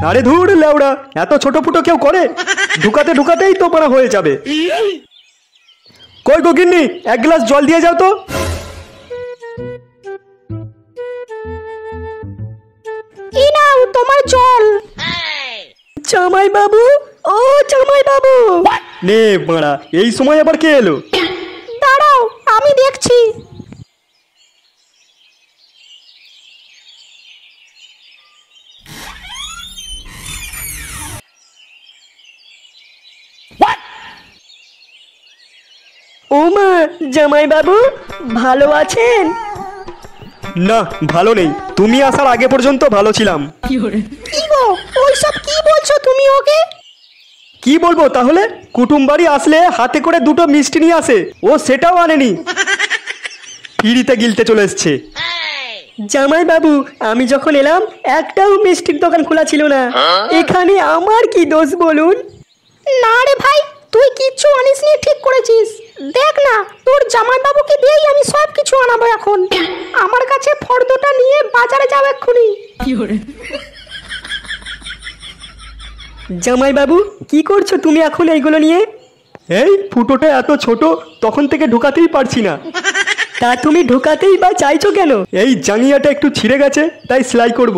আরে ধুর লেওড়া, এত ছোট ফুটো কেউ করে? ঢুকাতে ঢুকাতেই তো মারা হয়ে যাবে। কই গো গিন্নি, এক গ্লাস জল দিয়ে যাও তো। এই নাও তোমার জল। জামাই বাবু, ও জামাই বাবু। নে মারা, এই সময় আবার কে এলো? দাঁড়াও আমি দেখছি। ও মা, জামাই বাবু ভালো আছেন? না, ভালো নেই। তুমি আসার আগে পর্যন্ত ভালো ছিলাম। কি গো, ওইসব কি বলছো তুমি ওকে? কি বলবো তাহলে? কুটুম বাড়ি আসলে হাতে করে দুটো মিষ্টি নিয়ে আসে, ও সেটাও আনেনি, ফিরিতে গিলতে চলে এসছে। জামাই বাবু, আমি যখন এলাম একটাও মিষ্টির দোকান খোলা ছিল না। এখানে আমার কি দোষ বলুন? না রে ভাই, তুই কিচ্ছু আনিসনি, ঠিক করেছিস। দেখ না, তোর জামাই বাবুকে দিয়েই আমি সব কিছু আনাবো এখন। আমার কাছে ফর্দটা নিয়ে বাজারে যাও এক্ষুনি। জামাই বাবু, কি করছো তুমি এখন এইগুলো নিয়ে? এই ফুটোটা এত ছোট, তখন থেকে ঢোকাতেই পারছি না। তা তুমি ঢোকাতেই বা চাইছো কেন? এই জাঙ্গিয়াটা একটু ছিঁড়ে গেছে, তাই সেলাই করব।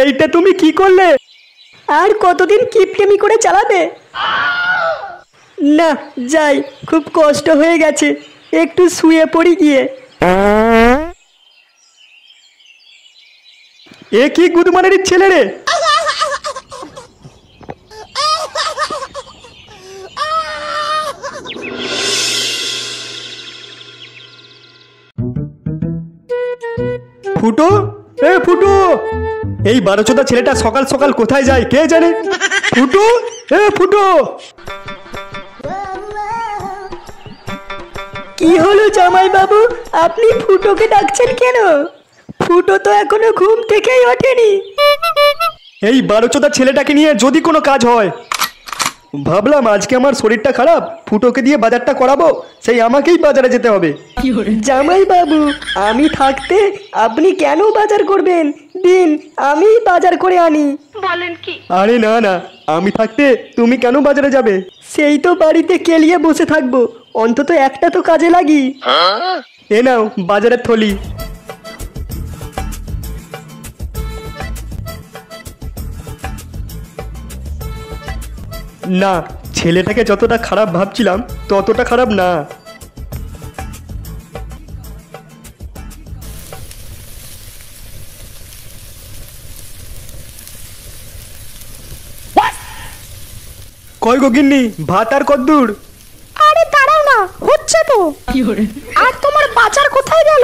এইটা তুমি কি করলে? আর কতদিন কিপটেমি করে চালাবে? না যাই, খুব কষ্ট হয়ে গেছে, একটু শুয়ে পড়ি গিয়ে। এ কি গুদমানের ছেলে রে? ফুটো, এ ফুটো, এই বারোচোদা ছেলেটা সকাল সকাল কোথায় যায় কে জানে। ফুটো, এ ফুটো। কি হলো জামাই বাবু, আপনি ফুটোকে ডাকছেন কেন? ফুটো তো এখনো ঘুম থেকেই ওঠেনি। এই বারোচোদা ছেলেটাকে নিয়ে যদি কোনো কাজ হয়, ভাবলাম আজকে আমার শরীরটা খারাপ, ফুটোকে দিয়ে বাজারটা করাবো, সেই আমাকেই বাজারে যেতে হবে। জামাই বাবু, আমি থাকতে আপনি কেন বাজার করবেন? দিন, আমি বাজার করে আনি। বলেন কি? আরে না না, আমি থাকতে তুমি কেন বাজারে যাবে? সেই তো বাড়িতে কেলিয়ে বসে থাকবো, অন্তত একটা তো কাজে লাগি। এ নাও বাজারের থলি। না, ছেলেটাকে যতটা খারাপ ভাবছিলাম ততটা খারাপ না। কই গো গিন্নি, ভাত আর কদ্দূর? আরে দাঁড়াও না, হচ্ছে তো। আর তোমার বাজার কোথায় গেল?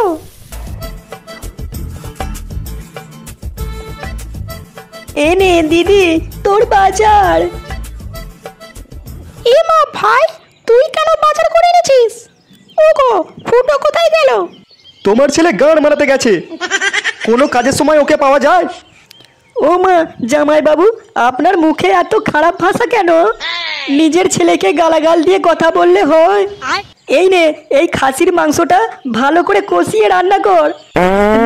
এনে দিদি, তোর বাজার। এ মা ভাই, তুই কেন বাজার করে এনেছিস? ওগো, ফুটো কোথায় গেল? তোমার ছেলে গান মারাতে গেছে, কোনো কাজের সময় ওকে পাওয়া যায়? ও মা, জামাই বাবু আপনার মুখে এত খারাপ ভাষা কেন? নিজের ছেলেকে গালাগাল দিয়ে কথা বললে হয়? এই নে, এই খাসির মাংসটা ভালো করে কষিয়ে রান্না কর,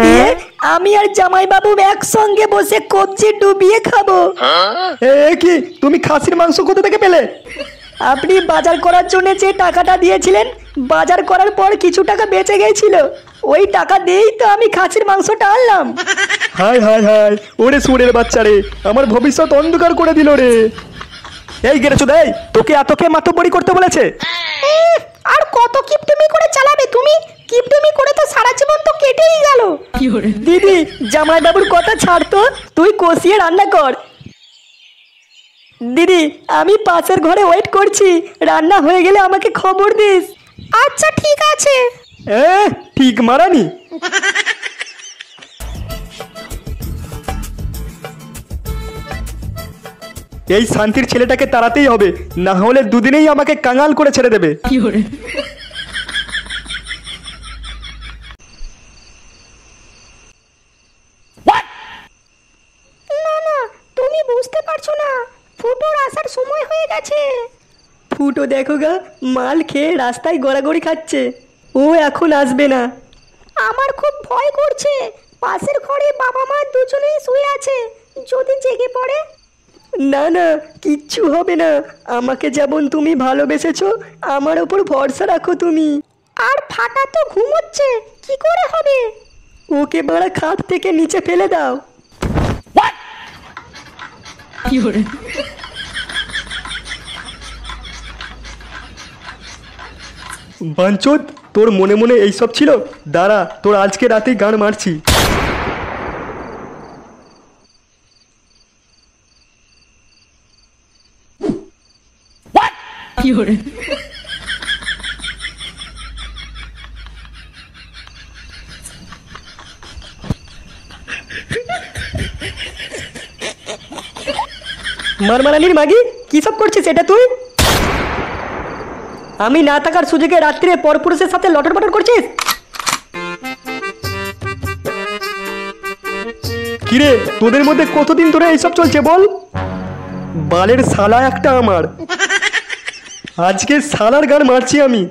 দিয়ে আমি আর জামাই বাবু একসঙ্গে বসে কবজি ডুবিয়ে খাবো। এ কি, তুমি খাসির মাংস কোথা থেকে পেলে? আপনি বাজার করার জন্য যে টাকাটা দিয়েছিলেন, বাজার করার পর কিছু টাকা বেঁচে গিয়েছিল, ওই টাকা দিয়েই তো আমি খাসির মাংসটা আনলাম। হায় হায় হায়, ওরে সুরের বাচ্চা রে, আমার ভবিষ্যৎ অন্ধকার করে দিল রে। এই গেরেছো দেই, তোকে এতকে মাতব্বরি করতে বলেছে? আর কত কিপটেমি করে চালাবে তুমি? কিপটেমি করে তো সারা জীবন তো কেটেই গেল। দিদি, জামাই বাবুর কথা ছাড় তো, তুই কষিয়ে রান্না কর। দিদি, আমি পাশের ঘরে ওয়েট করছি, রান্না হয়ে গেলে আমাকে খবর দিস। আচ্ছা ঠিক আছে। ঠিক মারানি। এই শান্তির ছেলেটাকে তাড়াতেই হবে, না হলে দুদিনেই আমাকে কাঙাল করে ছেড়ে দেবে। না না, তুমি বুঝতে পারছো না, ফুটোর আসার সময় হয়ে গেছে। ফুটো দেখো গা, মাল খেয়ে রাস্তায় গড়াগড়ি খাচ্ছে। ও এখন আসবে না। আমার খুব ভয় করছে। পাশের ঘরে বাবা মা দুজনেই শুয়ে আছে, যদি জেগে পড়ে। না না, কিচ্ছু হবে না। আমাকে যেমন তুমি ভালোবেসেছো, আমার ওপর ভরসা রাখো তুমি। আর ফাটা তো ঘুমোচ্ছে, কি করে হবে? ওকে বাড়া খাট থেকে নিচে ফেলে দাও। বাঞ্চোদ, তোর মনে মনে এইসব ছিল? দাঁড়া, তোর আজকে রাতেই গান মারছি। মারমারানির মাগি, কি সব করছিস এটা তুই? আমি না থাকার সুযোগে রাত্রিরে পরপুরুষের সাথে লটর বটর করছিস? কিরে, তোদের মধ্যে কতদিন ধরে এইসব চলছে বল? বালের শালা একটা আমার। আজকে শালার গান মারছি আমি।